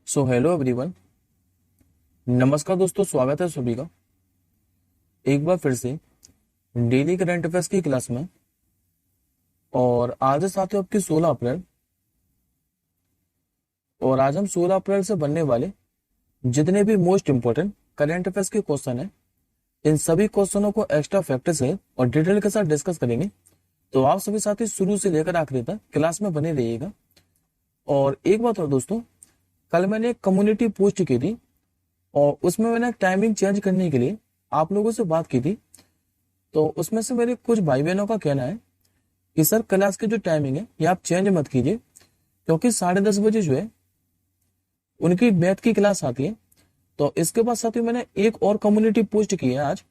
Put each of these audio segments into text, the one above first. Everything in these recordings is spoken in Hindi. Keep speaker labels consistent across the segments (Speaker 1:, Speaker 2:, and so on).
Speaker 1: So hello everyone. नमस्कार दोस्तों, स्वागत है सभी का एक बार फिर से डेली करंट अफेयर्स की क्लास में। और आज है साथियों आपकी 16 अप्रैल। और आज हम 16 अप्रैल से बनने वाले जितने भी मोस्ट इंपोर्टेंट करंट अफेयर्स के क्वेश्चन हैं, इन सभी क्वेश्चनों को एक्स्ट्रा फैक्टर से और डिटेल के साथ डिस्कस करेंगे। तो आप सभी साथी शुरू से लेकर आखिरी तक क्लास में बने रहिएगा। और एक बात और दोस्तों, कल मैंने एक कम्युनिटी पोस्ट की थी और उसमें मैंने टाइमिंग चेंज करने के लिए आप लोगों से बात की थी। तो उसमें से मेरे कुछ भाई बहनों का कहना है कि सर क्लास की जो टाइमिंग है ये आप चेंज मत कीजिए, क्योंकि 10:30 बजे जो है उनकी मैथ की क्लास आती है। तो इसके बाद साथियों मैंने एक और कम्युनिटी पोस्ट की है आज।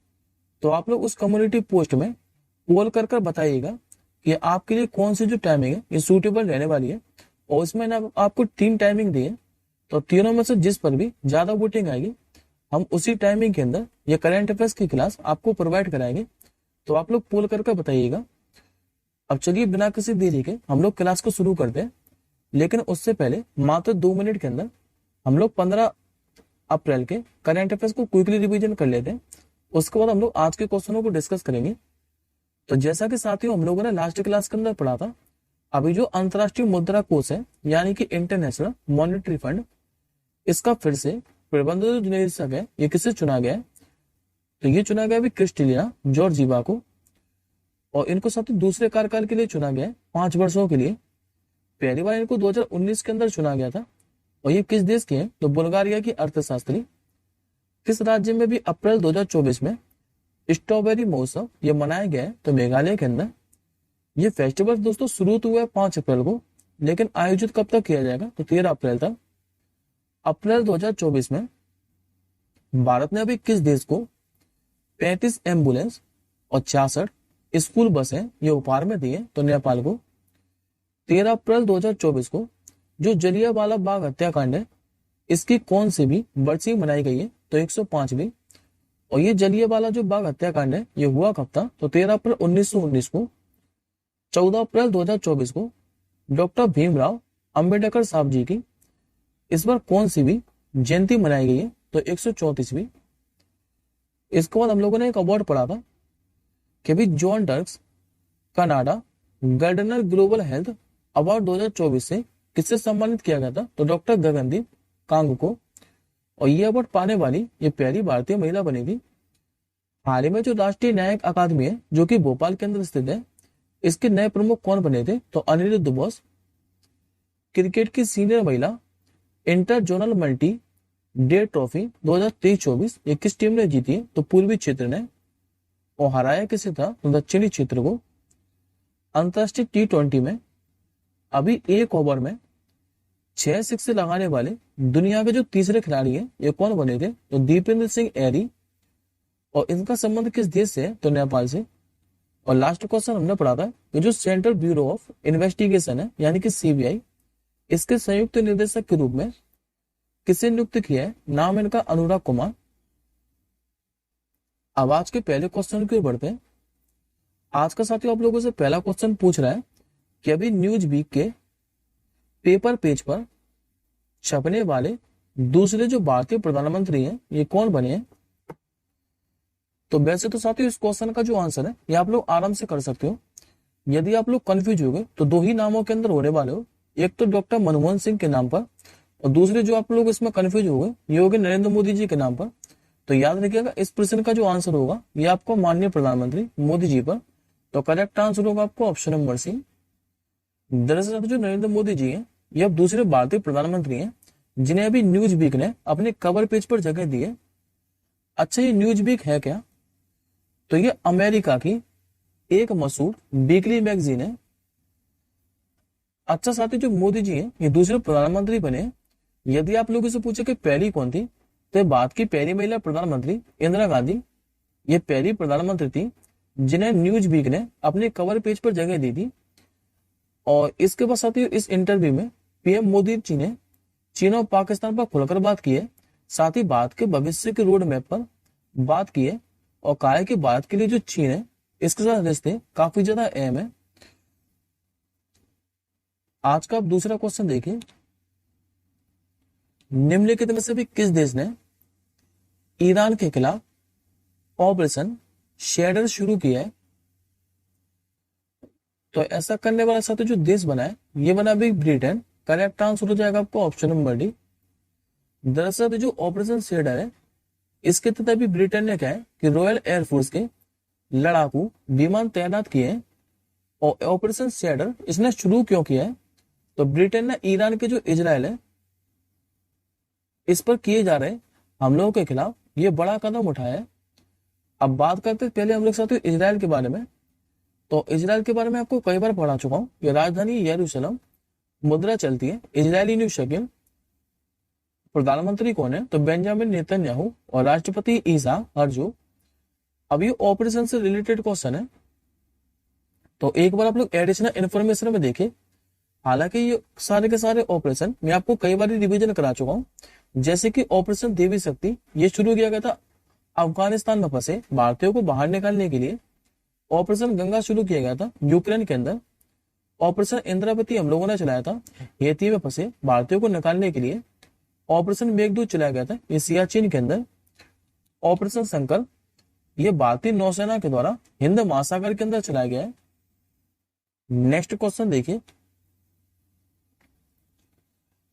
Speaker 1: तो आप लोग उस कम्युनिटी पोस्ट में पोल कर कर बताइएगा कि आपके लिए कौन सी जो टाइमिंग है ये सूटेबल रहने वाली है। और इसमें ना आपको 3 टाइमिंग दी है, तो तीनों में से जिस पर भी ज्यादा वोटिंग आएगी हम उसी टाइमिंग के अंदर ये करंट अफेयर्स की क्लास आपको प्रोवाइड कराएंगे। तो आप लोग पोल करके बताइएगा। अब चलिए बिना किसी देरी के हम लोग क्लास को शुरू करते हैं। लेकिन उससे पहले मात्र 2 मिनट के अंदर हम लोग 15 अप्रैल के करंट अफेयर्स को क्विकली रिवीजन कर लेते हैं। उसके बाद हम लोग आज के क्वेश्चनों को डिस्कस करेंगे। तो जैसा कि साथियों हम लोगों ने लास्ट क्लास के अंदर पढ़ा था, अभी जो अंतरराष्ट्रीय मुद्रा कोष है यानी कि इंटरनेशनल मॉनेटरी फंड, इसका फिर से प्रबंध जो निदेशक है ये किससे चुना गया है? तो ये चुना गया भी क्रिस्टलिना जॉर्जीवा को। और इनको साथ ही दूसरे कार्यकाल के लिए चुना गया है 5 वर्षों के लिए। पहली बार इनको 2019 के अंदर चुना गया था। और ये किस देश के हैं? तो बुल्गारिया की अर्थशास्त्री। किस राज्य में भी अप्रैल 2024 में स्ट्रॉबेरी महोत्सव ये मनाया गया है? तो मेघालय के अंदर। ये फेस्टिवल दोस्तों शुरू तो हुआ है 5 अप्रैल को, लेकिन आयोजित कब तक किया जाएगा? तो 13 अप्रैल तक। अप्रैल 2024 में भारत ने अभी किस देश को 35 एम्बुलेंस और 66 स्कूल बसें ये उपहार में दिए? तो नेपाल को। 13 अप्रैल 2024 को जो जलियांवाला बाग हत्याकांड है इसकी कौन सी भी बरसी मनाई गई है? तो 105वीं। और ये जलियांवाला जो बाग हत्याकांड है ये हुआ कब था? तो 13 अप्रैल 1919 को। 14 अप्रैल 2024 को डॉक्टर भीमराव अंबेडकर साहब जी की इस बार कौन सी भी जयंती मनाई गई है? तो 134वीं। इसके बाद हम लोगों ने एक अवार्ड पढ़ा था कि भी John Dirks Canada Gairdner global health award 2024 से किससे सम्मानित किया गया था? तो डॉक्टर गगनदीप कांग को। और ये अवार्ड पाने वाली ये पहली भारतीय महिला बनी थी। हाल ही में जो राष्ट्रीय न्यायिक अकादमी है जो कि भोपाल के अंदर स्थित है, इसके नए प्रमुख कौन बने थे? तो अनिरुद्ध बोस। क्रिकेट की सीनियर महिला inter zonal multi day trophy 2023-24 ये किस टीम ने जीती है? तो पूर्वी क्षेत्र ने। और हराया किसे था? तो दक्षिणी क्षेत्र को। अंतरराष्ट्रीय T20 में अभी एक ओवर में 6 सिक्स लगाने वाले दुनिया के जो तीसरे खिलाड़ी हैं ये कौन बने थे? तो दीपेंद्र सिंह एरी। और इनका संबंध किस देश से है? तो नेपाल से। और लास्ट क्वेश्चन हमने पढ़ा था कि जो सेंट्रल ब्यूरो ऑफ इन्वेस्टिगेशन है यानी कि CBI, इसके संयुक्त निदेशक के रूप में किसे नियुक्त किया है? नाम इनका अनुराग कुमार। अब आज के पहले क्वेश्चन की ओर बढ़ते हैं। आज का साथियों आप लोगों से पहला क्वेश्चन पूछ रहा है कि अभी न्यूज वीक के पेपर पेज पर छपने वाले दूसरे जो भारतीय प्रधानमंत्री हैं ये कौन बने हैं? तो वैसे तो साथियों इस क्वेश्चन का जो आंसर है ये आप लोग आराम से कर सकते हो। यदि आप लोग कंफ्यूज हो गए तो दो ही नामों के अंदर होने वाले हो, एक तो डॉक्टर मनमोहन सिंह के नाम पर, और दूसरे जो आप लोग इसमें कंफ्यूज हो गए ये हो गए नरेंद्र मोदी जी के नाम पर। तो याद रखिएगा इस प्रश्न का जो आंसर होगा ये आपको माननीय प्रधानमंत्री मोदी जी पर। तो करेक्ट आंसर होगा आपको ऑप्शन नंबर सी। दरअसल जो नरेंद्र मोदी जी हैं ये अब दूसरे भारतीय प्रधानमंत्री हैं जिन्हें अभी न्यूज वीक ने अपने कवर पेज पर जगह दी है। अच्छा, ये न्यूज वीक है क्या? तो ये अमेरिका की एक मशहूर वीकली मैगजीन है। अच्छा साथी, जो मोदी जी हैं ये दूसरे प्रधानमंत्री बने हैं। यदि आप लोगों से पूछे कि पहली कौन थी, तो भारत की पहली महिला प्रधानमंत्री इंदिरा गांधी ये पहली प्रधानमंत्री थी जिन्हें न्यूज वीक ने अपने कवर पेज पर जगह दी थी। और इसके बाद साथियों इस इंटरव्यू में PM मोदी जी ने चीन और पाकिस्तान पर खुलकर बात की है, साथ ही भारत के भविष्य के रोड मैप पर बात की है। और कहा है कि भारत के लिए जो चीन है इसके साथ रिश्ते काफी ज्यादा अहम है। आज का आप दूसरा क्वेश्चन देखिए। निम्नलिखित में से भी किस देश ने ईरान के खिलाफ ऑपरेशन शेडर शुरू किया है? तो ऐसा करने वाला साथ जो देश बना है ये बना भी ब्रिटेन। करेक्ट आंसर हो जाएगा आपको ऑप्शन नंबर डी। दरअसल जो ऑपरेशन शेडर है इसके तहत भी ब्रिटेन ने क्या है कि रॉयल एयरफोर्स के लड़ाकू विमान तैनात किए हैं। और ऑपरेशन शेडर इसने शुरू क्यों किया है? तो ब्रिटेन ने ईरान के जो इजराइल है इस पर किए जा रहे हमलों के खिलाफ ये बड़ा कदम उठाया है। अब बात करते हैं पहले हम लोग साथ इजराइल के बारे में। तो इजराइल के बारे में आपको कई बार पढ़ा चुका हूँ कि राजधानी यरूशलेम मुद्रा चलती है। इजरायली न्यूज शकील प्रधानमंत्री कौन है? तो बेंजामिन नेतन्याहू और राष्ट्रपति ईसा हर्जो। अब ये ऑपरेशन से रिलेटेड क्वेश्चन है तो एक बार आप लोग एडिशनल इन्फॉर्मेशन में देखें। हालांकि ये सारे के सारे ऑपरेशन मैं आपको कई बार रिवीजन करा चुका हूँ। जैसे कि ऑपरेशन देवी शक्ति ये शुरू किया गया था अफगानिस्तान में फंसे भारतीयों को बाहर निकालने के लिए। ऑपरेशन गंगा शुरू किया गया था यूक्रेन के अंदर। ऑपरेशन इंद्रावती हम लोगों ने चलाया था हेती में फंसे भारतीयों को निकालने के लिए। ऑपरेशन मेघदूत चलाया गया था ये सियाचिन के अंदर। ऑपरेशन संकल्प ये भारतीय नौसेना के द्वारा हिंद महासागर के अंदर चलाया गया है। नेक्स्ट क्वेश्चन देखिए,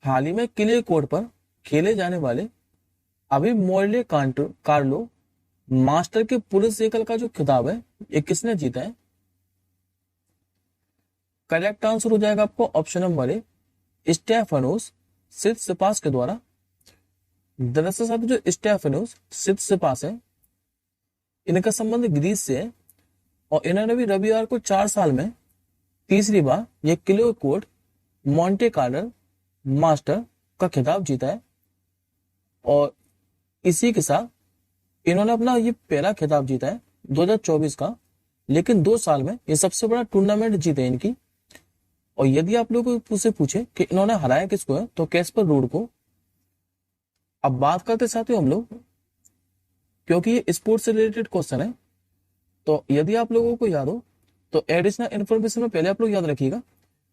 Speaker 1: हाल ही में किले कोर्ट पर खेले जाने वाले अभी मोर्ले कार्लो मास्टर के पुरुष एकल का जो खिताब है ये किसने जीता है? करेक्ट आंसर हो जाएगा आपको option number A Stefanos Tsitsipas के द्वारा। दरअसल साथ जो स्टेफानोस सित्सिपास है इनका संबंध ग्रीस से है और इन्होंने भी रविवार को 4 साल में तीसरी बार ये किले कोर्ट मॉन्टे कार्लो मास्टर का खिताब जीता है। और इसी के साथ इन्होंने अपना ये पहला खिताब जीता है 2024 का, लेकिन 2 साल में ये सबसे बड़ा टूर्नामेंट जीते इनकी। और यदि आप लोगों को से पूछे कि इन्होंने हराया किसको है तो कैस्पर रूड को। अब बात करते साथियों हम लोग, क्योंकि ये स्पोर्ट्स से रिलेटेड क्वेश्चन है तो यदि आप लोगों को याद हो तो एडिशनल इन्फॉर्मेशन में पहले आप लोग याद रखिएगा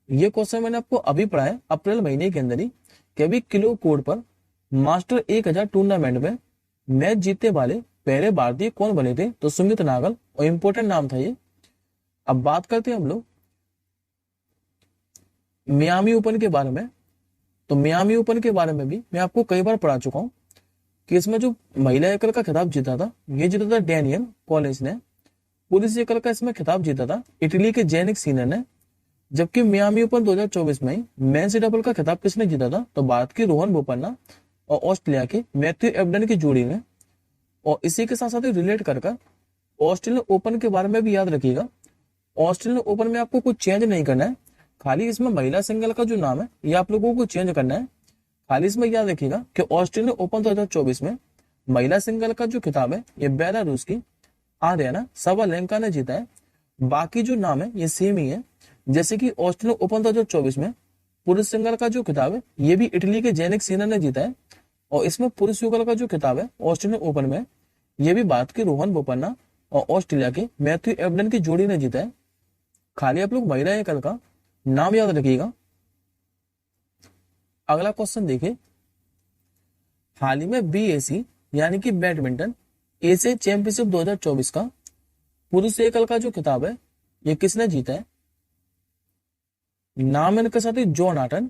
Speaker 1: ये क्वेश्चन मैंने आपको अभी पढ़ा है अप्रैल महीने के अंदर ही कि अभी किलो कोड पर मास्टर 1000 टूर्नामेंट में मैच जीतने वाले पहले भारतीय कौन बने थे? तो सुमित नागल और इंपोर्टेंट नाम था ये। अब बात करते हैं हम लोग मियामी ओपन के बारे में। तो मियामी ओपन के बारे में भी मैं आपको कई बार पढ़ा चुका हूं कि इसमें जो महिला एकल का खिताब जीता था ये जीता था डैनियल कॉलेज ने। पुरुष एकल का इसमें खिताब जीता था इटली के जेनिक सीनर ने। जबकि मियामी ओपन 2024 में मेंस डबल का खिताब किसने जीता था? तो भारत की रोहन बोपन्ना और ऑस्ट्रेलिया के मैथ्यू एबडन की जोड़ी ने। और इसी के साथ साथ रिलेट कर ऑस्ट्रेलियन ओपन के बारे में भी याद रखिएगा। ऑस्ट्रेलियन ओपन में आपको कुछ चेंज नहीं करना है, खाली इसमें महिला सिंगल का जो नाम है ये आप लोगों को चेंज करना है। खाली इसमें याद रखिएगा कि ऑस्ट्रेलियन ओपन 2024 में महिला सिंगल का जो खिताब है ये बेलारूस की आर्याना सवालेंका ने जीता है। बाकी जो नाम है ये सेम ही है। जैसे कि ऑस्ट्रेलियन ओपन 2024 में पुरुष सिंगल का जो खिताब है ये भी इटली के जेनिक सीनर ने जीता है। और इसमें पुरुष युगल का जो खिताब है ऑस्ट्रेलियन ओपन में ये भी भारत की रोहन बोपन्ना और ऑस्ट्रेलिया के मैथ्यू एबडन की जोड़ी ने जीता है। खाली आप लोग महिला एकल का नाम याद रखिएगा। अगला क्वेश्चन देखिए, हाल ही में बीएसी यानी कि बैडमिंटन एशिया चैंपियनशिप 2024 का पुरुष एकल का जो खिताब है ये किसने जीता है? नाम इनके साथ ही जोनाथन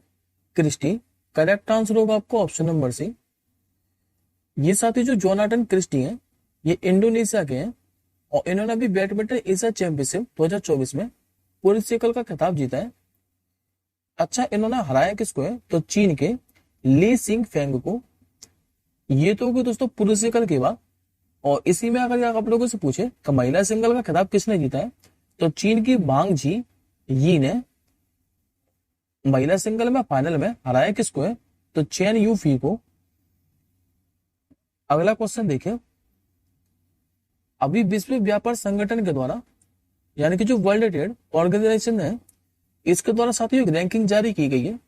Speaker 1: क्रिस्टी। करेक्ट आंसर होगा आपको ऑप्शन नंबर सी। ये साथी जो जोनाथन क्रिस्टी हैं ये इंडोनेशिया के हैं और इन्होंने भी बैडमिंटन एशिया चैंपियनशिप 2024 में पुरुष एकल का खिताब जीता है। अच्छा, इन्होंने हराया किसको है? तो चीन के ली सिंग फेंग को। ये तो होगी दोस्तों पुरुष एकल की बात। और इसी में अगर आप लोगों से पूछे कि महिला सिंगल का खिताब किसने जीता है तो चीन की बांग जी यी ने महिला सिंगल में फाइनल में हराया किसको है? तो चेन यू फी को। अगला क्वेश्चन देखिए, अभी विश्व व्यापार संगठन के द्वारा यानी कि जो वर्ल्ड ट्रेड ऑर्गेनाइजेशन है इसके द्वारा साथियों एक रैंकिंग जारी की गई है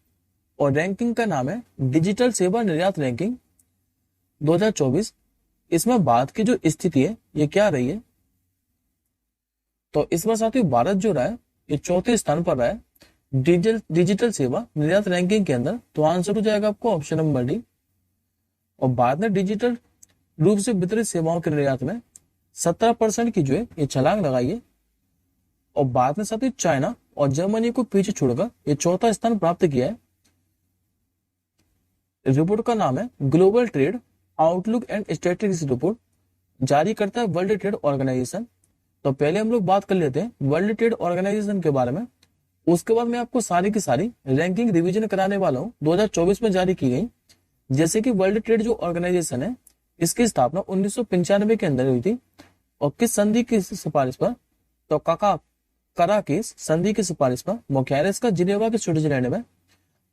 Speaker 1: और रैंकिंग का नाम है डिजिटल सेवा निर्यात रैंकिंग 2024। इसमें भारत की जो स्थिति है ये क्या रही है? तो इसमें साथियों भारत जो रहा है ये 4थे स्थान पर रहा है डिजिटल सेवा निर्यात रैंकिंग के अंदर। तो आंसर हो जाएगा आपको ऑप्शन नंबर डी। और भारत ने डिजिटल रूप से वितरित सेवाओं के निर्यात में 17% की जो है ये छलांग लगाई है। और भारत ने साथ ही चाइना और जर्मनी को पीछे छोड़कर ये चौथा स्थान प्राप्त किया है। रिपोर्ट का नाम है global trade outlook and statistics report, जारी करता है वर्ल्ड ट्रेड ऑर्गेनाइजेशन। तो पहले हम लोग बात कर लेते हैं वर्ल्ड ट्रेड ऑर्गेनाइजेशन के बारे में, उसके बाद मैं आपको सारी की सारी रैंकिंग रिवीजन कराने वाला हूँ 2024 में जारी की गई। जैसे कि वर्ल्ड ट्रेड जो ऑर्गेनाइजेशन है इसकी स्थापना 1995 के अंदर हुई थी और किस संधि की सिफारिश पर, तो कराकेस संधि की सिफारिश पर, मुख्यालय इसका जिनेवा के स्विट्जरलैंड में,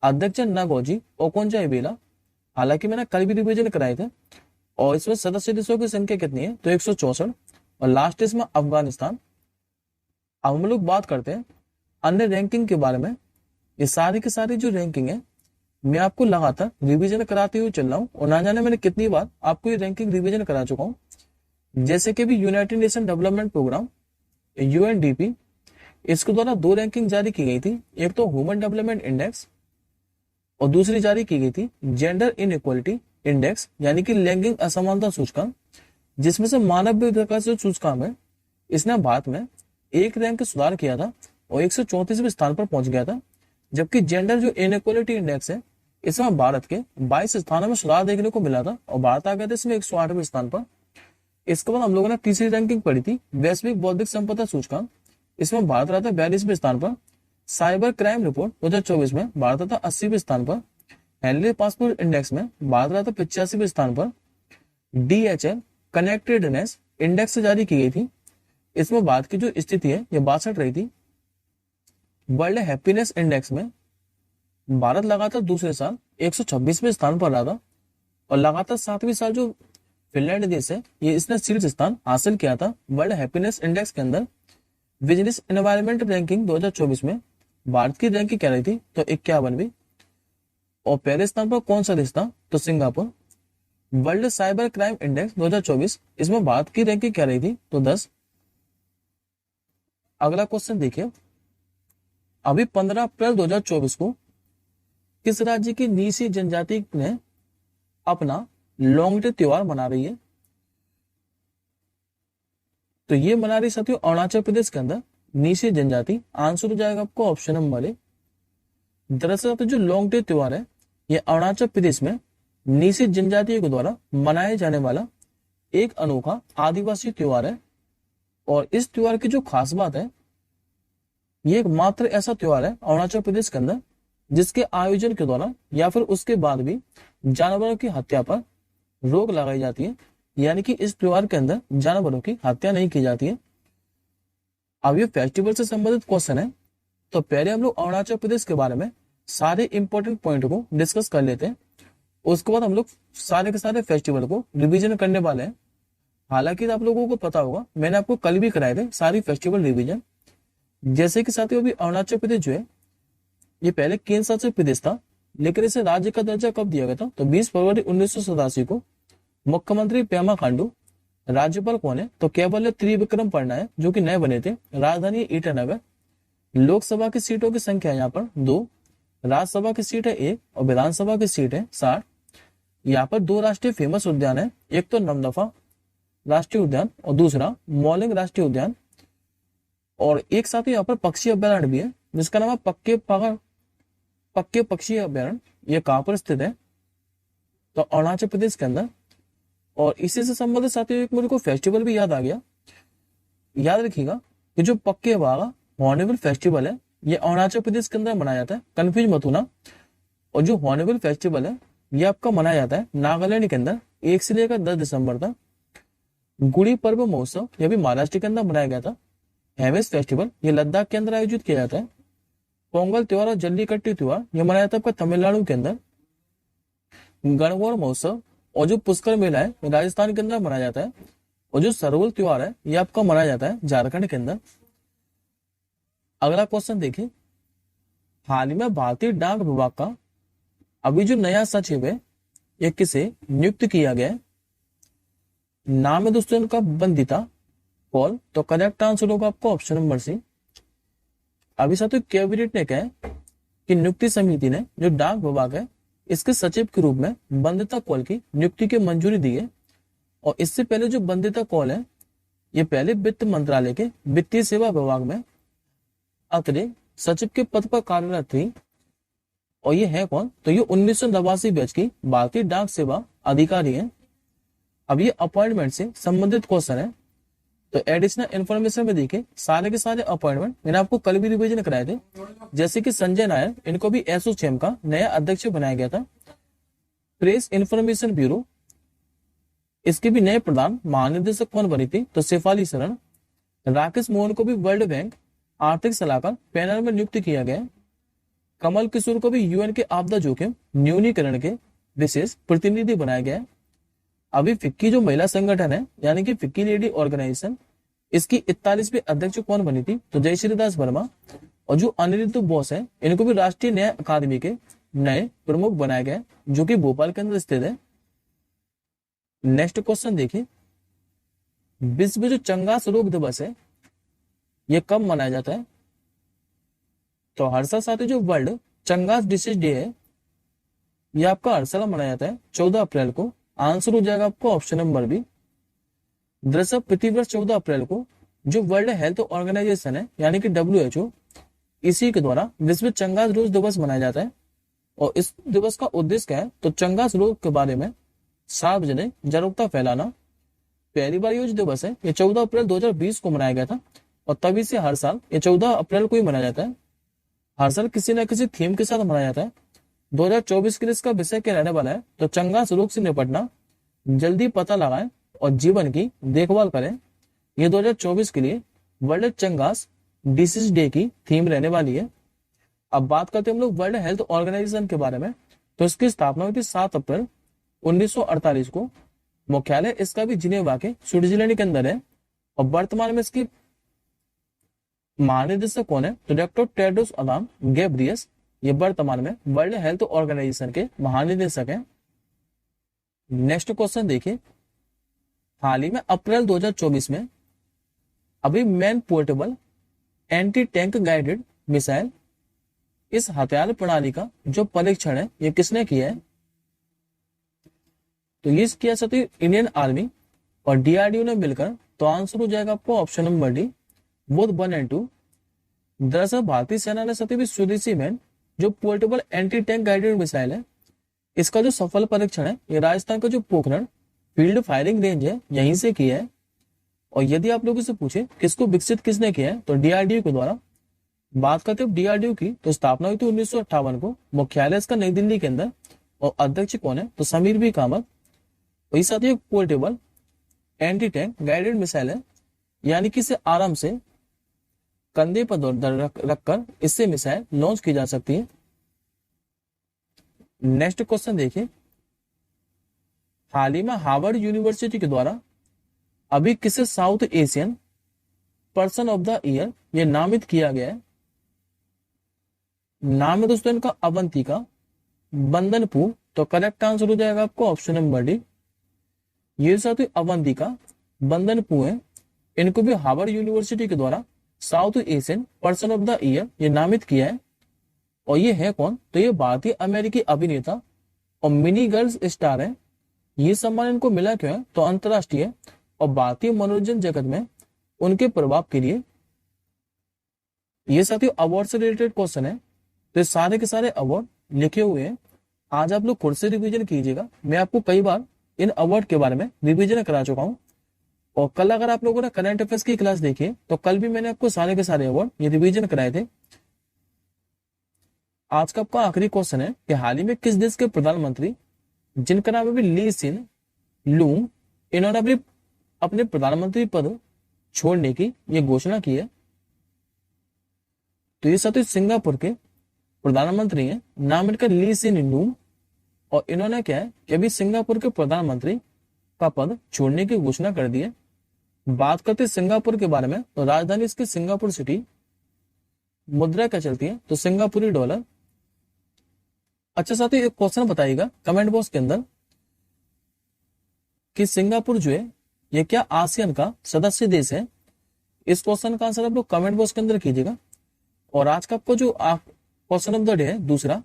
Speaker 1: अध्यक्ष नागोजी ओकोंजा-इवेला। हालांकि मैंने कल भी रिवीजन कराए थे। और इसमें सदस्य देशों की संख्या कितनी है, तो 164 और लास्ट इसमें अफगानिस्तान। अब हम लोग बात करते हैं अन्य रैंकिंग के बारे में। ये सारी की सारी जो रैंकिंग है मैं आपको लगातार रिवीजन कराते हुए चल रहा हूँ और ना जाने मैंने कितनी बार आपको ये रैंकिंग रिवीजन करा चुका हूँ। जैसे कि भी United Nation Development Programme UNDP, इसके द्वारा 2 रैंकिंग जारी की गई थी, एक तो ह्यूमन डेवलपमेंट इंडेक्स और दूसरी जारी की गई थी जेंडर इनइक्वालिटी इंडेक्स, यानी कि लैंगिक असमानता सूचकांक, जिसमें से मानव विकास जो सूचकांक है इसने भारत में 1 रैंक सुधार किया था और 134वें स्थान पर पहुंच गया था। जबकि जेंडर जो इनइक्वालिटी इंडेक्स है इसमें भारत के 22 स्थानों में सुधार देखने को मिला था और भारत आ गया था इसमें 108वें स्थान पर। इसके बाद हम लोगों ने तीसरी रैंकिंग पढ़ी थी वैश्विक बौद्धिक संपदा सूचकांक, इसमें भारत रहा था 42वें स्थान पर। साइबर क्राइम रिपोर्ट 2024 में भारत था 80वें स्थान पर। हेनरी पासपोर्ट इंडेक्स में भारत रहा था 85वें स्थान पर। DHL कनेक्टेडनेस इंडेक्स जारी की गई थी, इसमें भारत की जो स्थिति है ये 62 रही थी। वर्ल्ड हैप्पीनेस इंडेक्स में भारत लगातार दूसरे साल 126वें स्थान पर रहा था और लगातार 7वीं साल जो फिनलैंड देश है ये इसने शीर्ष स्थान हासिल किया था वर्ल्ड हैप्पीनेस इंडेक्स के अंदर। बिजनेस एनवायरमेंट रैंकिंग 2024 में भारत की रैंकिंग क्या रही थी, तो 51वीं। और पहले स्थान पर कौन सा देश था, तो Singapore. World cyber crime index 2024, इसमें भारत की रैंकिंग क्या रही थी, तो 10। अगला क्वेश्चन देखिए, अभी 15 अप्रैल 2024 को किस राज्य की नीसी जनजाति ने अपना लोंगटे त्योहार मना रही है, तो ये मना रही साथियों अरुणाचल प्रदेश के अंदर नीसी जनजाति। आंसर हो जाएगा आपको ऑप्शन नंबर ए। दरअसल जो लोंगटे त्योहार है ये अरुणाचल प्रदेश में नीसी जनजातियों के द्वारा मनाए जाने वाला एक अनोखा आदिवासी त्योहार है। और इस त्योहार की जो खास बात है, ये एक मात्र ऐसा त्योहार है अरुणाचल प्रदेश के अंदर जिसके आयोजन के दौरान या फिर उसके बाद भी जानवरों की हत्या पर रोक लगाई जाती है, यानी कि इस त्योहार के अंदर जानवरों की हत्या नहीं की जाती है। अब ये फेस्टिवल से संबंधित क्वेश्चन है, तो पहले हम लोग अरुणाचल प्रदेश के बारे में सारे इंपॉर्टेंट पॉइंट को डिस्कस कर लेते हैं, उसके बाद हम लोग सारे के सारे फेस्टिवल को रिवीजन करने वाले हैं। हालांकि आप लोगों को पता होगा मैंने आपको कल भी कराए थे सारी फेस्टिवल रिवीजन। जैसे कि साथियों अभी अरुणाचल प्रदेश जो है ये पहले केंद्र शासित प्रदेश था, लेकिन इसे राज्य का दर्जा कब दिया गया था, तो 20 फरवरी 1987 को। मुख्यमंत्री पेमा खांडू, राज्यपाल कौन है, तो केवल त्रिविक्रम पटनायक जो कि नए बने थे। राजधानी ईटानगर। लोकसभा की सीटों की संख्या यहाँ पर 2, राज्यसभा की सीट है 1 और विधानसभा की सीट है 60। यहाँ पर 2 राष्ट्रीय फेमस उद्यान है, एक तो नमदफा राष्ट्रीय उद्यान और दूसरा मौलिंग राष्ट्रीय उद्यान। और एक साथ ही यहाँ पर पक्षी अभ्यारण्य भी है जिसका नाम है पक्के पक्षी अभ्यारण्य। ये कहाँ पर स्थित है, तो अरुणाचल प्रदेश के अंदर। और इसी से संबंधित साथियों एक मेरे को फेस्टिवल भी याद आ गया। याद रखिएगा कि जो पक्के बागा हॉर्नबिल फेस्टिवल है ये अरुणाचल प्रदेश के अंदर मनाया जाता है, कंफ्यूज मत होना। और जो हॉर्नबिल फेस्टिवल है ये आपका मनाया जाता है नागालैंड के अंदर 1 से लेकर 10 दिसंबर तक। गुड़ी पर्व महोत्सव यह भी महाराष्ट्र के अंदर मनाया गया था। हेवेस फेस्टिवल ये लद्दाख के अंदर आयोजित किया जाता है। पोंगल त्योहार और जल्लीकट्टू त्योहार यह मनाया जाता है आपका तमिलनाडु के अंदर। गणगौर महोत्सव और जो पुष्कर मेला है राजस्थान के अंदर मनाया जाता है। और जो सरहुल त्योहार है ये आपका मनाया जाता है झारखंड के अंदर। अगला क्वेश्चन देखिए, हाल ही में भारतीय डाक विभाग का अभी जो नया सचिव है ये किसे नियुक्त किया गया है, नाम है दोस्तों इनका बंदिता पॉल। तो करेक्ट आंसर होगा आपको ऑप्शन नंबर सी। अभी साथियों कैबिनेट ने कहा कि नियुक्ति समिति ने जो डाक विभाग है इसके सचिव के रूप में वंदिता कौल की नियुक्ति की मंजूरी दी है। और इससे पहले जो वंदिता कौल है, ये पहले वित्त मंत्रालय के वित्तीय सेवा विभाग में अतिरिक्त सचिव के पद पर कार्यरत थी। और ये है कौन? तो ये 1989 बैच की भारतीय डाक सेवा अधिकारी है। अब ये अपॉइंटमेंट से संबंधित क्वेश्चन है, तो एडिशनल इन्फॉर्मेशन में देखिए सारे के सारे अपॉइंटमेंट मैंने आपको कल भी रिवीजन कराए थे। जैसे कि संजय नायर, इनको भी एसोचैम का नया अध्यक्ष बनाया गया था। प्रेस इंफॉर्मेशन ब्यूरो, इसके भी नए प्रधान महानिदेशक कौन बनी थी? तो शेफाली शरण। राकेश मोहन को भी वर्ल्ड बैंक आर्थिक सलाहकार पैनल में नियुक्त किया गया। कमल किशोर को भी यूएन के आपदा जोखिम न्यूनीकरण के विशेष प्रतिनिधि बनाया गया है। अभी फिक्की जो महिला संगठन है, यानी कि फिक्की लेडी ऑर्गेनाइजेशन, इसकी 41वीं अध्यक्ष कौन बनी थी? तो जयश्री दास वर्मा। और जो अनिरुद्ध बोस है, इनको भी राष्ट्रीय न्याय अकादमी के नए प्रमुख बनाया गया, जो कि भोपाल के अंदर स्थित है। नेक्स्ट क्वेश्चन देखिए, विश्व जो चंगास रोग दिवस है, ये कब मनाया जाता है? तो हर साल साथ ही जो वर्ल्ड चंगास डिसीज डे है, ये आपका हर साल मनाया जाता है 14 अप्रैल को। आंसर हो जाएगा आपको ऑप्शन नंबर बी। दरअसल प्रतिवर्ष 14 अप्रैल को जो वर्ल्ड हेल्थ ऑर्गेनाइजेशन है, यानी कि WHO, इसी के द्वारा विश्व चंगास रोग दिवस मनाया जाता है। और इस दिवस का उद्देश्य क्या है? तो चंगास रोग के बारे में सार्वजनिक जागरूकता फैलाना। पहली बार ये जो दिवस है, ये 14 अप्रैल 2020 को मनाया गया था। और तभी से हर साल ये 14 अप्रैल को ही मनाया जाता है। हर साल किसी न किसी थीम के साथ मनाया जाता है। 2024 के लिए इसका विषय क्या रहने वाला है? तो चंगास रोग से निपटना, जल्दी पता लगाएं और जीवन की देखभाल करें। ये 2024 के लिए वर्ल्ड चंगास डिसीज डे की थीम रहने वाली है। अब बात करते हैं हम लोग वर्ल्ड हेल्थ ऑर्गेनाइजेशन के बारे में। तो इसकी स्थापना हुई थी 7 अप्रैल 1948 को। मुख्यालय इसका भी जिनेवा के स्विट्जरलैंड के अंदर है। और वर्तमान में इसकी महानिदेशक कौन है? तो डॉक्टर टेड्रोस अदानोम घेब्रेयेसस, ये वर्तमान में वर्ल्ड हेल्थ ऑर्गेनाइजेशन के महानिदेशक हैं। नेक्स्ट क्वेश्चन देखिए, हाल ही में अप्रैल 2024 में अभी man portable anti tank guided missile, इस हथियार प्रणाली का जो परीक्षण है, ये किसने किया है? तो ये किया सती इंडियन आर्मी और DRDO ने मिलकर। तो आंसर हो जाएगा आपको ऑप्शन नंबर डी, बोथ 1 और 2। दरअसल भारतीय सेना ने सती स्वदेशी मैन जो portable anti tank guided missile है, इसका जो सफल परीक्षण है, ये राजस्थान का जो पोखरण फील्ड फायरिंग रेंज है, यहीं से किया है। और यदि आप लोगों से पूछे किसको विकसित किसने किया है, तो DRDO के द्वारा। बात करते हैं DRDO की, तो स्थापना हुई थी 1958 को। मुख्यालय इसका नई दिल्ली के अंदर। और अध्यक्ष कौन है? तो समीर बी कामत। वही साथ ही portable anti tank guided missile है, यानी कि इसे आराम से कंधे पर रखकर इससे मिसाइल लॉन्च की जा सकती है। नेक्स्ट क्वेश्चन देखिए, हाल ही में हार्वर्ड यूनिवर्सिटी के द्वारा अभी किसे south Asian person of the year ये नामित किया गया है? नाम है दोस्तों इनका अवंतिका बंदनपू। तो करेक्ट आंसर हो जाएगा आपको ऑप्शन नंबर डी। ये साथ ही अवंतिका बंदनपू है, इनको भी हार्वर्ड यूनिवर्सिटी के द्वारा south Asian person of the year ये नामित किया है। और ये है कौन? तो ये भारतीय अमेरिकी अभिनेता और मिनी गर्ल्स स्टार है। ये सम्मान इनको मिला क्यों है? तो अंतरराष्ट्रीय और भारतीय मनोरंजन जगत में उनके प्रभाव के लिए। ये साथ ही अवार्ड से रिलेटेड क्वेश्चन है, तो सारे के सारे अवार्ड लिखे हुए हैं। आज आप लोग खुद से रिवीजन कीजिएगा। मैं आपको कई बार इन अवार्ड के बारे में रिवीजन करा चुका हूं। और कल अगर आप लोगों ने करंट अफेयर्स की क्लास देखी है, तो कल भी मैंने आपको सारे के सारे अवार्ड ये रिवीजन कराए थे। आज का आपका आखिरी क्वेश्चन है कि हाल ही में किस देश के प्रधानमंत्री, जिनका नाम है ली सिन लूंग, इन्होंने अपने प्रधानमंत्री पद छोड़ने की ये घोषणा की है? तो ये साथ सिंगापुर के प्रधानमंत्री हैं, नाम इनका ली सिन लूंग। और इन्होंने क्या है कि अभी सिंगापुर के प्रधानमंत्री का पद छोड़ने की घोषणा कर दी है। बात करते सिंगापुर के बारे में, तो राजधानी इसकी सिंगापुर सिटी। मुद्रा क्या चलती है? तो सिंगापुरी डॉलर। अच्छा साथी, एक क्वेश्चन बताइएगा कमेंट बॉक्स के अंदर कि सिंगापुर जो है ये क्या आसियान का सदस्य देश है? इस क्वेश्चन का आंसर आप लोग कमेंट बॉक्स के अंदर कीजिएगा। और आज का आपको जो क्वेश्चन ऑफ द डे है दूसरा,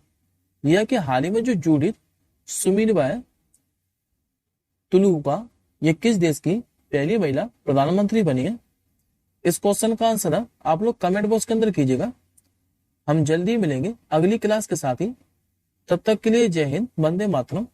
Speaker 1: यह कि हाल ही में जो जूडिथ सुमीरबाई तुलुपा ये किस देश की पहली महिला प्रधानमंत्री बनी है? इस क्वेश्चन का आंसर आप लोग कमेंट बॉक्स के अंदर कीजिएगा। हम जल्दी मिलेंगे अगली क्लास के साथ ही। तब तक के लिए जय हिंद, वंदे मातरम।